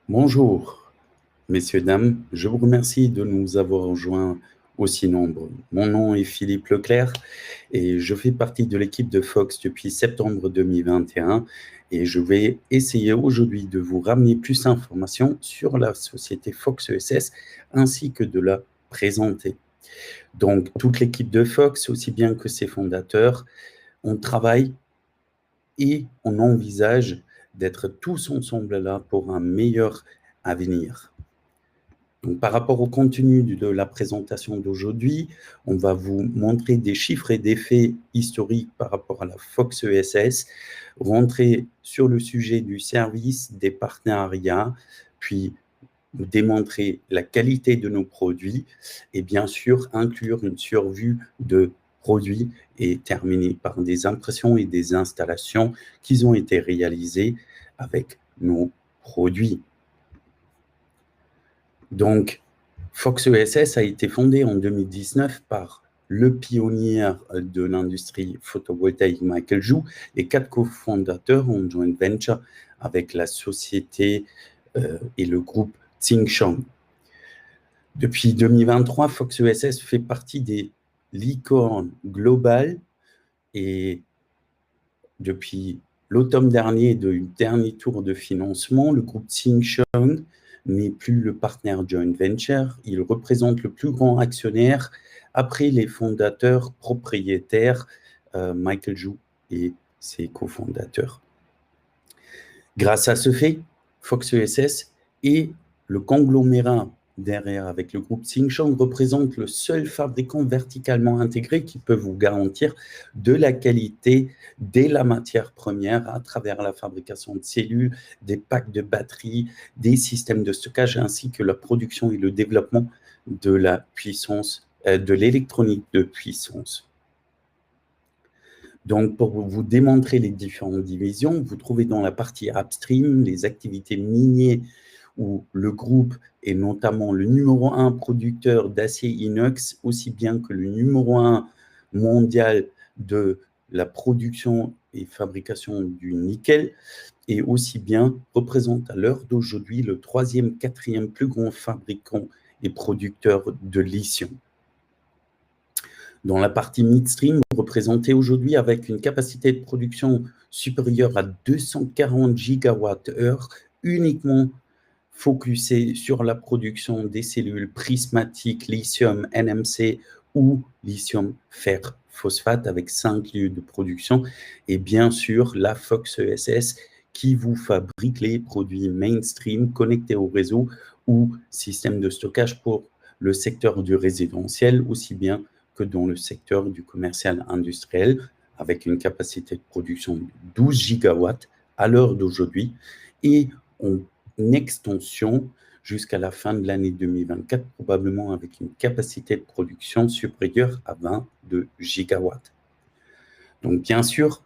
Bonjour, messieurs, dames. Je vous remercie de nous avoir rejoints aussi nombreux. Mon nom est Philippe Leclerc et je fais partie de l'équipe de Fox depuis septembre 2021 et je vais essayer aujourd'hui de vous ramener plus d'informations sur la société Fox ESS ainsi que de la présenter. Donc, toute l'équipe de Fox, aussi bien que ses fondateurs, on travaille et on envisage d'être tous ensemble là pour un meilleur avenir. Donc, par rapport au contenu de la présentation d'aujourd'hui, on va vous montrer des chiffres et des faits historiques par rapport à la Fox ESS, rentrer sur le sujet du service, des partenariats, puis démontrer la qualité de nos produits et bien sûr inclure une survue de produits et terminer par des impressions et des installations qui ont été réalisées avec nos produits. Donc, Fox ESS a été fondé en 2019 par le pionnier de l'industrie photovoltaïque Michael Zhu et 4 cofondateurs en joint venture avec la société et le groupe Tsingshan. Depuis 2023, Fox ESS fait partie des licornes globales et depuis l'automne dernier du dernier tour de financement, le groupe Tsingshan n'est plus le partenaire joint venture. Il représente le plus grand actionnaire après les fondateurs propriétaires Michael Zhu et ses cofondateurs. Grâce à ce fait, Fox ESS est le conglomérat derrière avec le groupe Tsingshan représente le seul fabricant verticalement intégré qui peut vous garantir de la qualité dès la matière première à travers la fabrication de cellules, des packs de batteries, des systèmes de stockage ainsi que la production et le développement de la puissance, de l'électronique de puissance. Donc, pour vous démontrer les différentes divisions, vous trouvez dans la partie upstream les activités minières où le groupe est notamment le numéro 1 producteur d'acier inox, aussi bien que le numéro 1 mondial de la production et fabrication du nickel, et aussi bien représente à l'heure d'aujourd'hui le 3e, 4e plus grand fabricant et producteur de lithium. Dans la partie midstream, représentée aujourd'hui avec une capacité de production supérieure à 240 gigawattheures, uniquement focusée sur la production des cellules prismatiques lithium NMC ou lithium fer phosphate avec 5 lieux de production, et bien sûr la Fox ESS qui vous fabrique les produits mainstream connectés au réseau ou système de stockage pour le secteur du résidentiel, aussi bien que dans le secteur du commercial industriel, avec une capacité de production de 12 gigawatts à l'heure d'aujourd'hui et en extension jusqu'à la fin de l'année 2024, probablement avec une capacité de production supérieure à 22 gigawatts. Donc, bien sûr,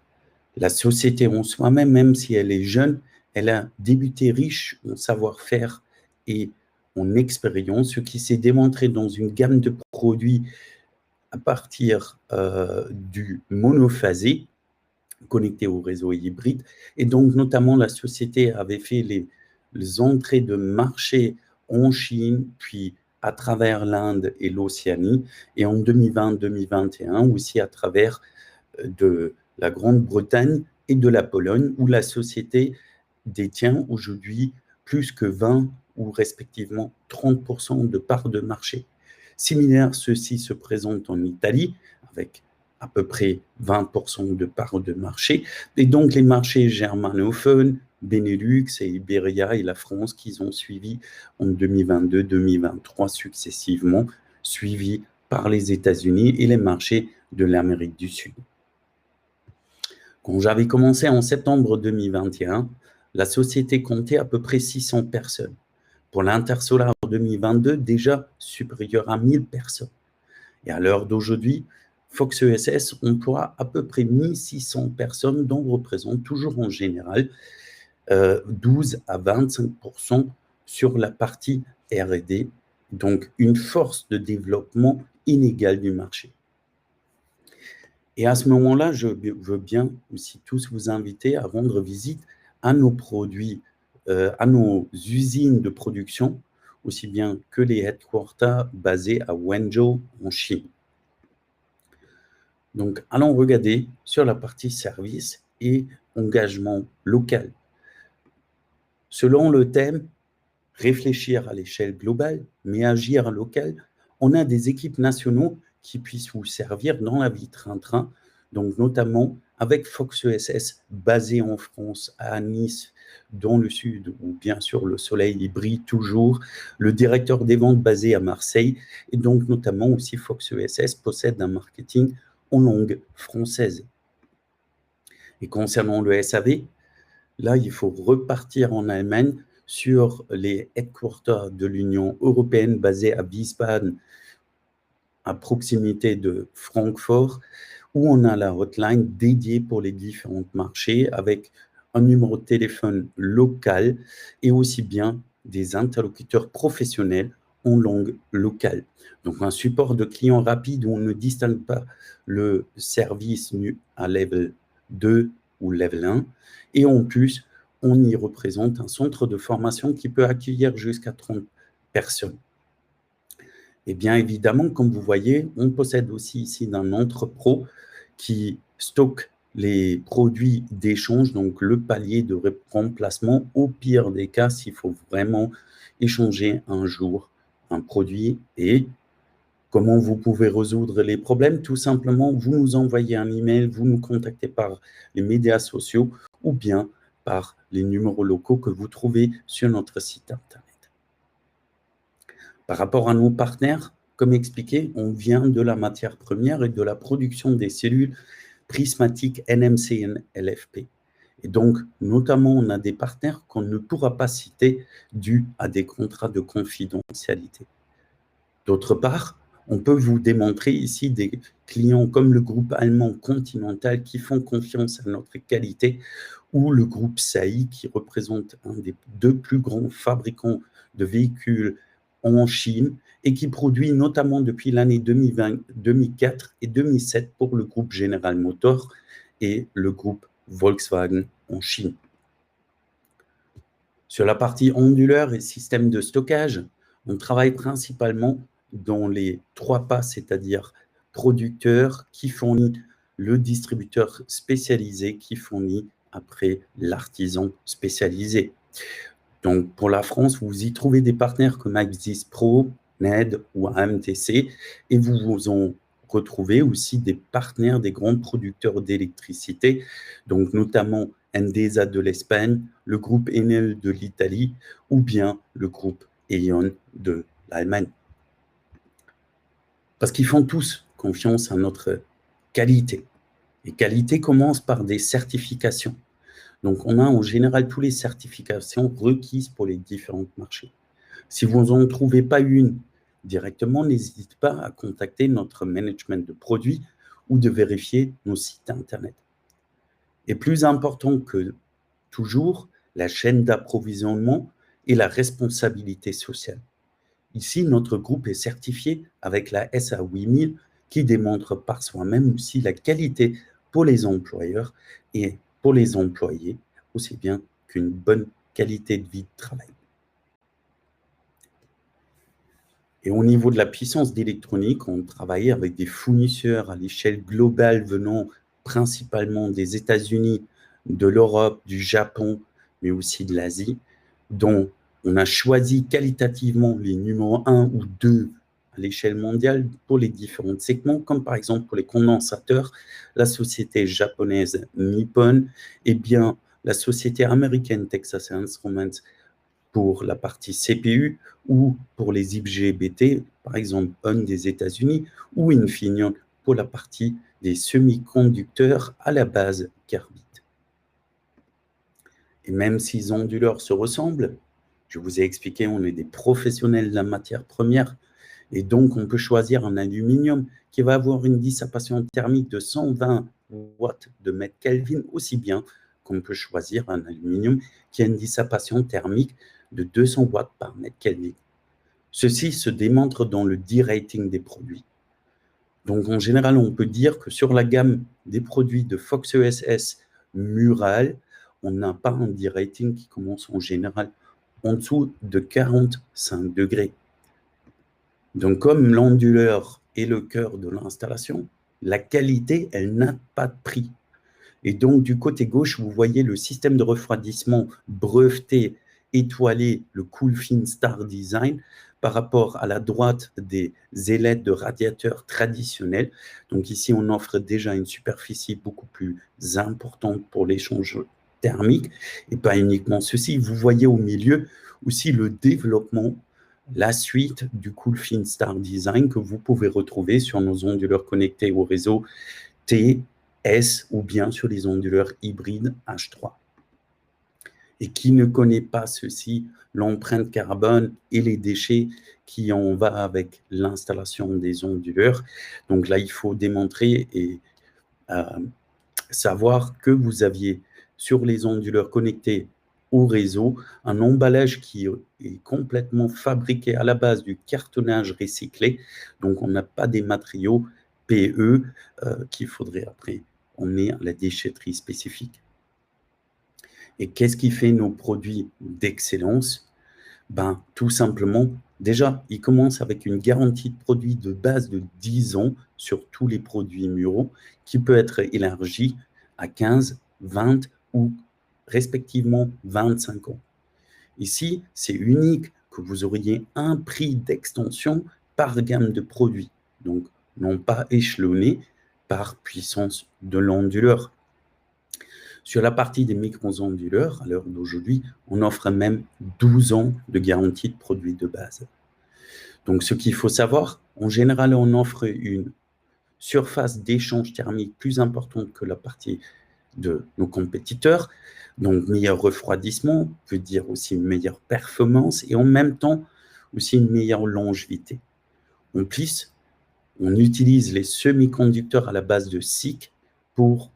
la société en soi-même, même si elle est jeune, elle a débuté riche en savoir-faire et en expérience, ce qui s'est démontré dans une gamme de produits à partir du monophasé connecté au réseau hybride. Et donc, notamment, la société avait fait les entrées de marché en Chine, puis à travers l'Inde et l'Océanie, et en 2020-2021 aussi à travers de la Grande-Bretagne et de la Pologne, où la société détient aujourd'hui plus que 20 ou respectivement 30% de parts de marché. Similaire, ceci se présente en Italie avec à peu près 20% de parts de marché. Et donc les marchés germanophones, Benelux et Iberia et la France qui ont suivi en 2022-2023 successivement, suivis par les États-Unis et les marchés de l'Amérique du Sud. Quand j'avais commencé en septembre 2021, la société comptait à peu près 600 personnes. Pour l'Intersolar 2022, déjà supérieur à 1000 personnes. Et à l'heure d'aujourd'hui, Fox ESS emploie à peu près 1600 personnes, dont représente toujours en général 12 à 25% sur la partie R&D, donc une force de développement inégale du marché. Et à ce moment-là, je veux bien aussi tous vous inviter à rendre visite à nos produits à nos usines de production, aussi bien que les headquarters basés à Wenzhou, en Chine. Donc, allons regarder sur la partie service et engagement local. Selon le thème « Réfléchir à l'échelle globale, mais agir local », on a des équipes nationaux qui puissent vous servir dans la vie train-train, donc notamment avec Fox ESS, basé en France, à Nice, dans le sud, où bien sûr le soleil y brille toujours, le directeur des ventes basé à Marseille, et donc notamment aussi Fox ESS possède un marketing en langue française. Et concernant le SAV, là, il faut repartir en Allemagne sur les headquarters de l'Union européenne basés à Wiesbaden, à proximité de Francfort, où on a la hotline dédiée pour les différents marchés avec un numéro de téléphone local et aussi bien des interlocuteurs professionnels en langue locale. Donc un support de client rapide où on ne distingue pas le service à level 2 ou level 1. Et en plus, on y représente un centre de formation qui peut accueillir jusqu'à 30 personnes. Et bien évidemment, comme vous voyez, on possède aussi ici un entrepôt qui stocke les produits d'échange, donc le palier de remplacement au pire des cas s'il faut vraiment échanger un jour un produit. Et comment vous pouvez résoudre les problèmes? Tout simplement, vous nous envoyez un email, vous nous contactez par les médias sociaux ou bien par les numéros locaux que vous trouvez sur notre site internet. Par rapport à nos partenaires, comme expliqué, on vient de la matière première et de la production des cellules prismatiques NMC-LFP. Et donc, notamment, on a des partenaires qu'on ne pourra pas citer dû à des contrats de confidentialité. D'autre part, on peut vous démontrer ici des clients comme le groupe allemand Continental qui font confiance à notre qualité ou le groupe SAI qui représente un des 2 plus grands fabricants de véhicules en Chine et qui produit notamment depuis l'année 2004 et 2007 pour le groupe General Motors et le groupe Volkswagen en Chine. Sur la partie onduleur et système de stockage, on travaille principalement dans les 3 pas, c'est-à-dire producteur qui fournit, le distributeur spécialisé qui fournit après l'artisan spécialisé. Donc, pour la France, vous y trouvez des partenaires comme Axis Pro, NED ou AMTC, et vous en retrouvez aussi des partenaires des grands producteurs d'électricité, donc notamment Endesa de l'Espagne, le groupe Enel de l'Italie, ou bien le groupe E.ON de l'Allemagne. Parce qu'ils font tous confiance à notre qualité. Et qualité commence par des certifications. Donc, on a en général toutes les certifications requises pour les différents marchés. Si vous n'en trouvez pas une directement, n'hésitez pas à contacter notre management de produits ou de vérifier nos sites internet. Et plus important que toujours, la chaîne d'approvisionnement et la responsabilité sociale. Ici, notre groupe est certifié avec la SA 8000 qui démontre par soi-même aussi la qualité pour les employeurs et pour les employés, aussi bien qu'une bonne qualité de vie de travail. Et au niveau de la puissance d'électronique, on travaille avec des fournisseurs à l'échelle globale venant principalement des États-Unis, de l'Europe, du Japon, mais aussi de l'Asie, dont on a choisi qualitativement les numéros 1 ou 2 à l'échelle mondiale pour les différents segments, comme par exemple pour les condensateurs, la société japonaise Nippon et bien la société américaine Texas Instruments pour la partie CPU ou pour les IGBT, par exemple un des États-Unis, ou Infineon pour la partie des semi-conducteurs à la base carbide. Et même si les onduleurs se ressemblent, je vous ai expliqué, on est des professionnels de la matière première, et donc on peut choisir un aluminium qui va avoir une dissipation thermique de 120 watts de mètre Kelvin, aussi bien qu'on peut choisir un aluminium qui a une dissipation thermique de 200 watts par mètre Kelvin. Ceci se démontre dans le D-rating des produits. Donc en général, on peut dire que sur la gamme des produits de Fox ESS Mural, on n'a pas un D-rating qui commence en général en dessous de 45 degrés. Donc, comme l'onduleur est le cœur de l'installation, la qualité, elle n'a pas de prix. Et donc, du côté gauche, vous voyez le système de refroidissement breveté, étoilé, le Cool-Fin Star Design, par rapport à la droite des ailettes de radiateurs traditionnels. Donc ici, on offre déjà une superficie beaucoup plus importante pour l'échange thermique, et pas uniquement ceci. Vous voyez au milieu aussi le développement, la suite du Cool-Fin Star Design que vous pouvez retrouver sur nos onduleurs connectés au réseau T, S ou bien sur les onduleurs hybrides H3. Et qui ne connaît pas ceci, l'empreinte carbone et les déchets qui en va avec l'installation des onduleurs. Donc là, il faut démontrer et savoir que vous aviez sur les onduleurs connectés au réseau un emballage qui est complètement fabriqué à la base du cartonnage recyclé. Donc, on n'a pas des matériaux PE qu'il faudrait après emmener à la déchetterie spécifique. Et qu'est-ce qui fait nos produits d'excellence? Ben, tout simplement, déjà, ils commencent avec une garantie de produit de base de 10 ans sur tous les produits muraux, qui peut être élargie à 15, 20 ou respectivement 25 ans. Ici, c'est unique que vous auriez un prix d'extension par gamme de produits, donc non pas échelonné par puissance de l'onduleur. Sur la partie des micro-onduleurs, à l'heure d'aujourd'hui, on offre même 12 ans de garantie de produit de base. Donc, ce qu'il faut savoir, en général, on offre une surface d'échange thermique plus importante que la partie de nos compétiteurs. Donc, meilleur refroidissement veut dire aussi une meilleure performance et en même temps aussi une meilleure longévité. En plus, on utilise les semi-conducteurs à la base de SiC pour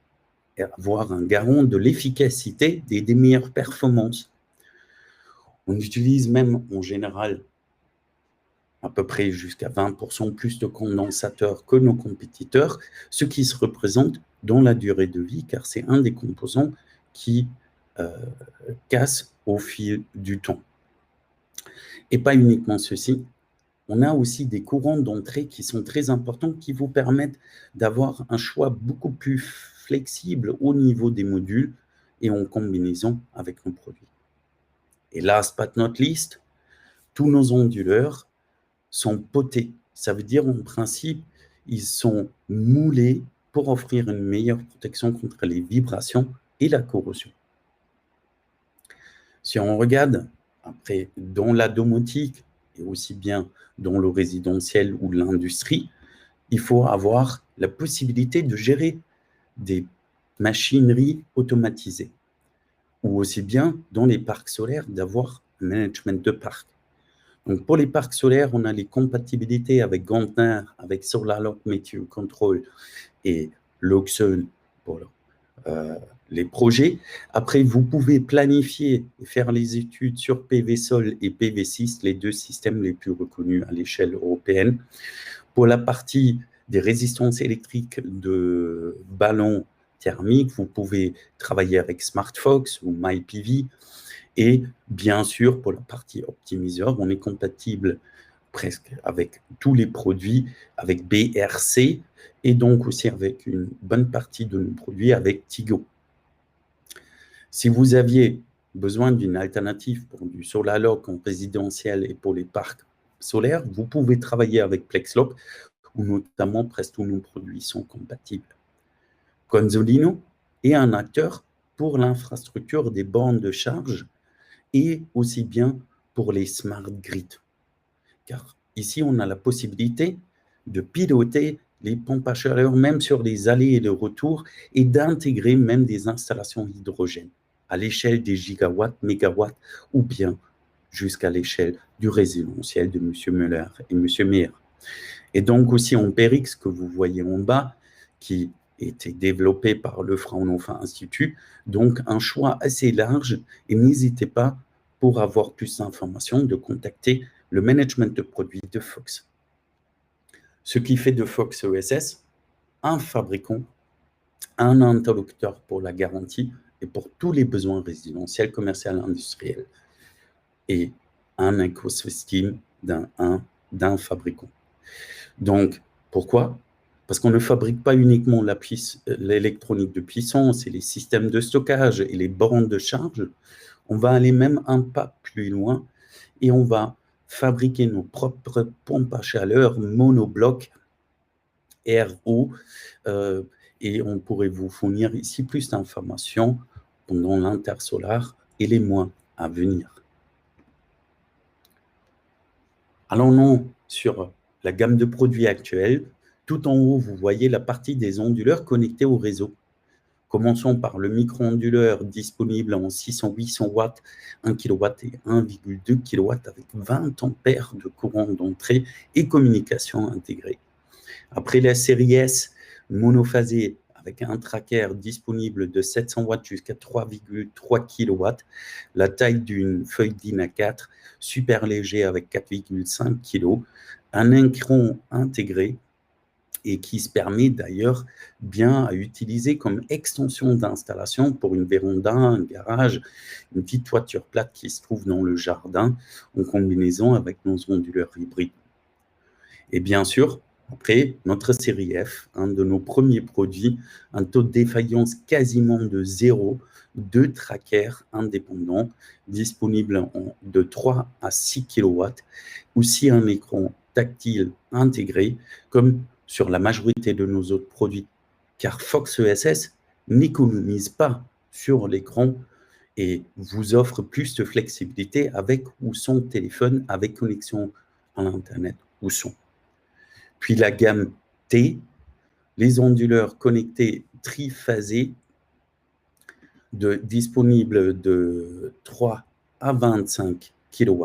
avoir un garant de l'efficacité et des meilleures performances. On utilise même en général à peu près jusqu'à 20% plus de condensateurs que nos compétiteurs, ce qui se représente dans la durée de vie, car c'est un des composants qui casse au fil du temps. Et pas uniquement ceci, on a aussi des courants d'entrée qui sont très importants, qui vous permettent d'avoir un choix beaucoup plus flexible au niveau des modules et en combinaison avec nos produits. Et last but not least, tous nos onduleurs sont potés. Ça veut dire en principe, ils sont moulés pour offrir une meilleure protection contre les vibrations et la corrosion. Si on regarde après dans la domotique et aussi bien dans le résidentiel ou l'industrie, il faut avoir la possibilité de gérer des machineries automatisées ou aussi bien dans les parcs solaires d'avoir un management de parc. Donc pour les parcs solaires, on a les compatibilités avec Gantner, avec SolarLock Meteor Control et Luxon pour les projets. Après, vous pouvez planifier et faire les études sur PV-Sol et PV6, les deux systèmes les plus reconnus à l'échelle européenne. Pour la partie des résistances électriques de ballons thermiques, vous pouvez travailler avec SmartFox ou MyPV. Et bien sûr, pour la partie optimiseur, on est compatible presque avec tous les produits, avec BRC, et donc aussi avec une bonne partie de nos produits avec Tigo. Si vous aviez besoin d'une alternative pour du SolarLock en résidentiel et pour les parcs solaires, vous pouvez travailler avec PlexLock, où notamment presque tous nos produits sont compatibles. Consolino est un acteur pour l'infrastructure des bornes de charge et aussi bien pour les smart grids. Car ici, on a la possibilité de piloter les pompes à chaleur même sur les allées et le retour et d'intégrer même des installations hydrogène à l'échelle des gigawatts, mégawatts ou bien jusqu'à l'échelle du résidentiel de M. Müller et M. Meyer. Et donc aussi en PERIX que vous voyez en bas, qui était développé par le Fraunhofer Institut, donc un choix assez large et n'hésitez pas pour avoir plus d'informations de contacter le management de produits de Fox. Ce qui fait de Fox ESS un fabricant, un interlocuteur pour la garantie et pour tous les besoins résidentiels, commerciaux, industriels, et un écosystème d'un fabricant. Donc, pourquoi? Parce qu'on ne fabrique pas uniquement l'électronique de puissance et les systèmes de stockage et les bornes de charge, on va aller même un pas plus loin et on va fabriquer nos propres pompes à chaleur monoblocs RO, et on pourrait vous fournir ici plus d'informations pendant l'intersolar et les mois à venir. Allons-nous sur la gamme de produits actuels. Tout en haut, vous voyez la partie des onduleurs connectés au réseau. Commençons par le micro-onduleur disponible en 600-800 watts, 1 kW et 1,2 kW avec 20 ampères de courant d'entrée et communication intégrée. Après la série S monophasée avec un tracker disponible de 700 watts jusqu'à 3,3 kW, la taille d'une feuille DIN A4, super léger avec 4,5 kg, un écran intégré et qui se permet d'ailleurs bien à utiliser comme extension d'installation pour une véranda, un garage, une petite toiture plate qui se trouve dans le jardin en combinaison avec nos onduleurs hybrides. Et bien sûr, après, notre série F, un de nos premiers produits, un taux de défaillance quasiment de 0, 2 trackers indépendants, disponibles de 3 à 6 kW, aussi un écran tactile intégré, comme sur la majorité de nos autres produits, car Fox ESS n'économise pas sur l'écran et vous offre plus de flexibilité avec ou sans téléphone, avec connexion à l'Internet ou sans. Puis la gamme T, les onduleurs connectés triphasés disponibles de 3 à 25 kW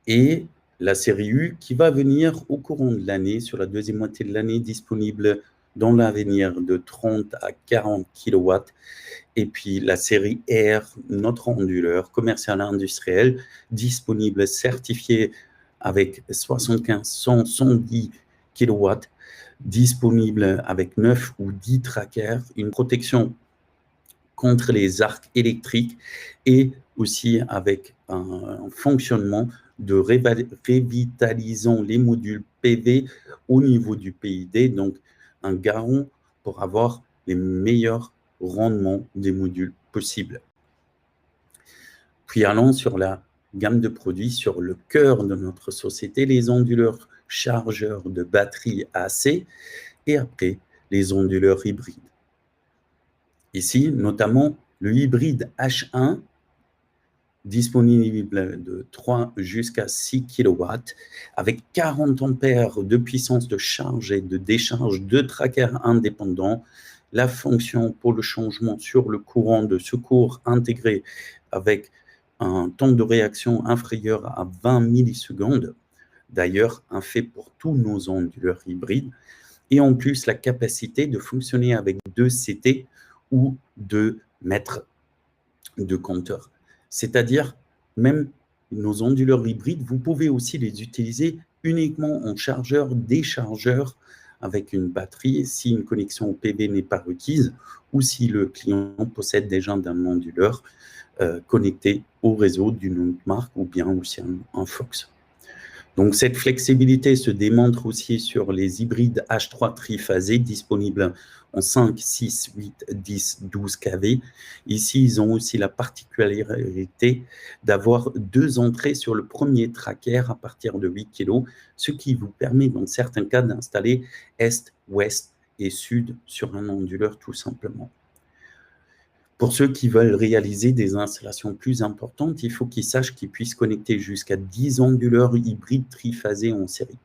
et la série U qui va venir au courant de l'année, sur la deuxième moitié de l'année, disponible dans l'avenir de 30 à 40 kW. Et puis la série R, notre onduleur commercial industriel, disponible, certifié avec 75, 100, 110 kW, disponible avec 9 ou 10 trackers, une protection contre les arcs électriques et aussi avec un fonctionnement de revitalisant les modules PV au niveau du PID, donc un garant pour avoir les meilleurs rendements des modules possibles. Puis allons sur la gamme de produits, sur le cœur de notre société, les onduleurs chargeurs de batterie AC et après les onduleurs hybrides. Ici, notamment le hybride H1, disponible de 3 jusqu'à 6 kW, avec 40 ampères de puissance de charge et de décharge, 2 trackers indépendants, la fonction pour le changement sur le courant de secours intégré avec un temps de réaction inférieur à 20 millisecondes, d'ailleurs un fait pour tous nos onduleurs hybrides, et en plus la capacité de fonctionner avec 2 CT ou 2 mètres de compteur. C'est-à-dire, même nos onduleurs hybrides, vous pouvez aussi les utiliser uniquement en chargeur-déchargeur avec une batterie si une connexion au PV n'est pas requise ou si le client possède déjà un onduleur connecté au réseau d'une autre marque ou bien aussi un Fox. Donc, cette flexibilité se démontre aussi sur les hybrides H3 triphasés disponibles en 5, 6, 8, 10, 12 kV. Ici, ils ont aussi la particularité d'avoir 2 entrées sur le premier tracker à partir de 8 kg, ce qui vous permet dans certains cas d'installer Est, Ouest et Sud sur un onduleur tout simplement. Pour ceux qui veulent réaliser des installations plus importantes, il faut qu'ils sachent qu'ils puissent connecter jusqu'à 10 onduleurs hybrides triphasés en série.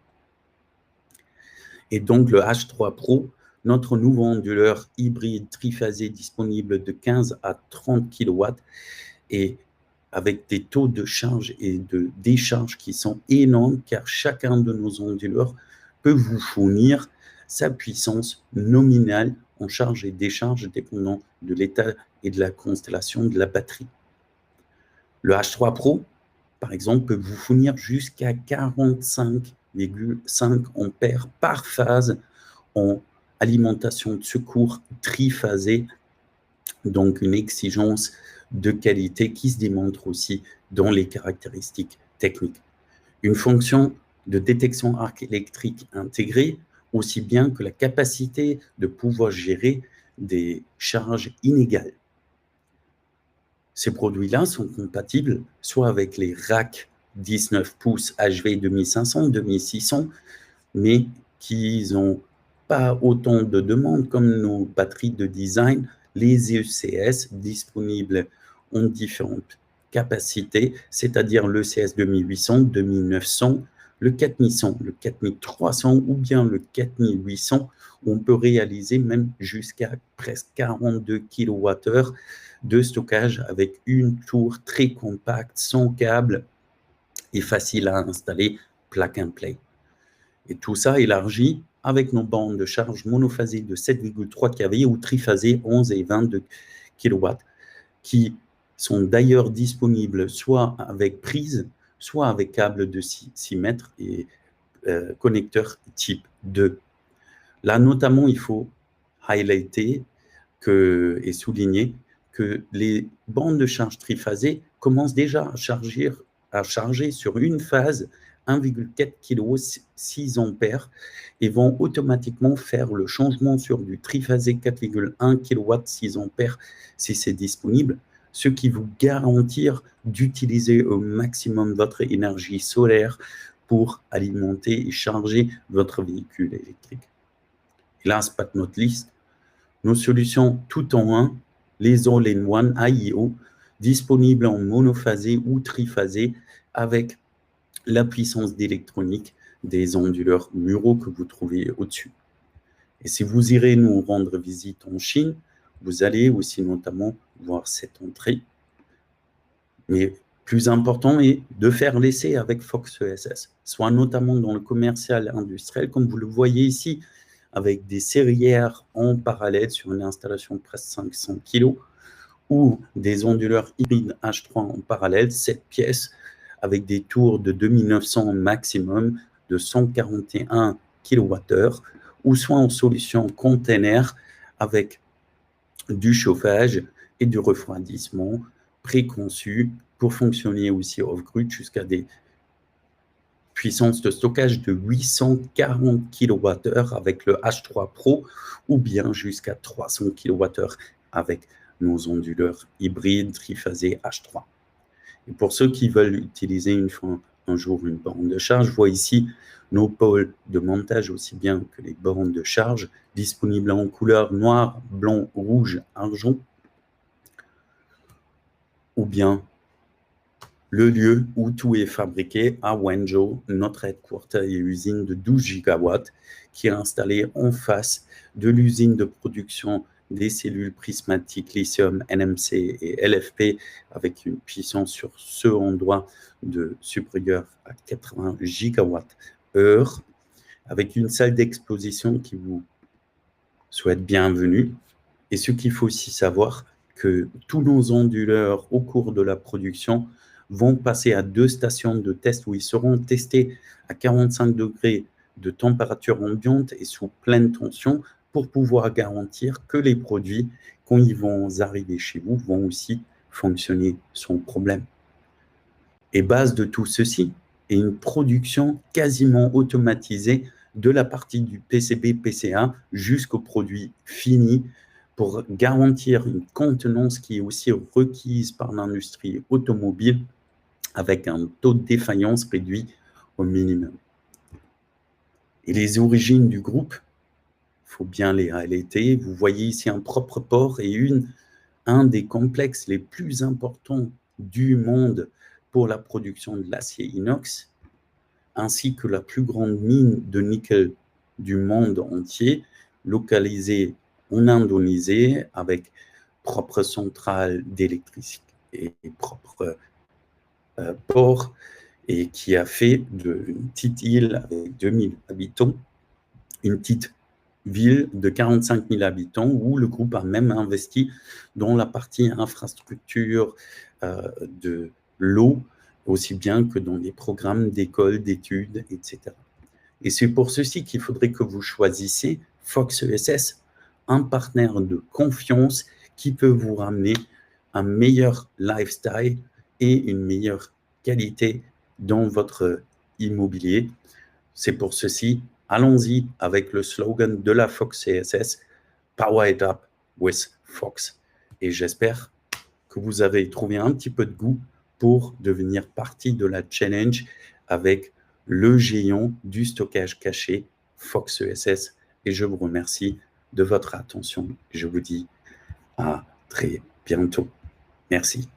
Et donc le H3 Pro, notre nouveau onduleur hybride triphasé disponible de 15 à 30 kW et avec des taux de charge et de décharge qui sont énormes car chacun de nos onduleurs peut vous fournir sa puissance nominale en charge et décharge dépendant de l'état et de la constellation de la batterie. Le H3 Pro, par exemple, peut vous fournir jusqu'à 45,5 ampères par phase en alimentation de secours triphasée donc une exigence de qualité qui se démontre aussi dans les caractéristiques techniques. Une fonction de détection arc électrique intégrée, aussi bien que la capacité de pouvoir gérer des charges inégales. Ces produits-là sont compatibles soit avec les racks 19 pouces HV 2500, 2600, mais qui n'ont pas autant de demandes comme nos batteries de design, les ECS disponibles en différentes capacités, c'est-à-dire l'ECS 2800, 2900, le 4100, le 4300 ou bien le 4800. On peut réaliser même jusqu'à presque 42 kWh de stockage avec une tour très compacte, sans câble et facile à installer, plug and play. Et tout ça élargi avec nos bandes de charge monophasées de 7,3 kV ou triphasées 11 et 22 kW, qui sont d'ailleurs disponibles soit avec prise, soit avec câble de 6 mètres et connecteur type 2. Là, notamment, il faut highlighter et souligner que les bandes de charge triphasées commencent déjà à charger sur une phase 1,4 kW 6 ampères et vont automatiquement faire le changement sur du triphasé 4,1 kW 6 ampères si c'est disponible, ce qui vous garantir d'utiliser au maximum votre énergie solaire pour alimenter et charger votre véhicule électrique. Et last but not least, nos solutions tout en un, les All-in-One AIO, disponibles en monophasé ou triphasé avec la puissance d'électronique des onduleurs muraux que vous trouvez au-dessus. Et si vous irez nous rendre visite en Chine, vous allez aussi notamment voir cette entrée. Mais plus important est de faire l'essai avec Fox ESS, soit notamment dans le commercial industriel, comme vous le voyez ici, avec des serrières en parallèle sur une installation de presque 500 kg, ou des onduleurs hybrides H3 en parallèle, 7 pièces, avec des tours de 2900 maximum de 141 kWh, ou soit en solution container avec du chauffage et du refroidissement préconçu pour fonctionner aussi off-grid jusqu'à des puissance de stockage de 840 kWh avec le H3 Pro ou bien jusqu'à 300 kWh avec nos onduleurs hybrides triphasés H3. Et pour ceux qui veulent utiliser un jour une borne de charge, je vois ici nos pôles de montage aussi bien que les bornes de charge disponibles en couleur noir, blanc, rouge, argent ou bien le lieu où tout est fabriqué à Wenzhou, notre headquarter et usine de 12 gigawatts, qui est installée en face de l'usine de production des cellules prismatiques lithium NMC et LFP, avec une puissance sur ce endroit de supérieure à 80 gigawatts-heure, avec une salle d'exposition qui vous souhaite bienvenue. Et ce qu'il faut aussi savoir, que tous nos onduleurs au cours de la production vont passer à 2 stations de test où ils seront testés à 45 degrés de température ambiante et sous pleine tension pour pouvoir garantir que les produits, quand ils vont arriver chez vous, vont aussi fonctionner sans problème. Et base de tout ceci est une production quasiment automatisée de la partie du PCB-PCA jusqu'au produit fini pour garantir une contenance qui est aussi requise par l'industrie automobile avec un taux de défaillance réduit au minimum. Et les origines du groupe, il faut bien les highlighter. Vous voyez ici un propre port et un des complexes les plus importants du monde pour la production de l'acier inox, ainsi que la plus grande mine de nickel du monde entier, localisée en Indonésie, avec propre centrale d'électricité et propre port, et qui a fait d'une petite île avec 2000 habitants, une petite ville de 45 000 habitants, où le groupe a même investi dans la partie infrastructure de l'eau, aussi bien que dans les programmes d'école, d'études, etc. Et c'est pour ceci qu'il faudrait que vous choisissiez Fox ESS, un partenaire de confiance qui peut vous ramener un meilleur lifestyle et une meilleure qualité dans votre immobilier. C'est pour ceci, allons-y avec le slogan de la Fox CSS, Power It Up with Fox. Et j'espère que vous avez trouvé un petit peu de goût pour devenir partie de la challenge avec le géant du stockage caché Fox ESS. Et je vous remercie de votre attention. Je vous dis à très bientôt. Merci.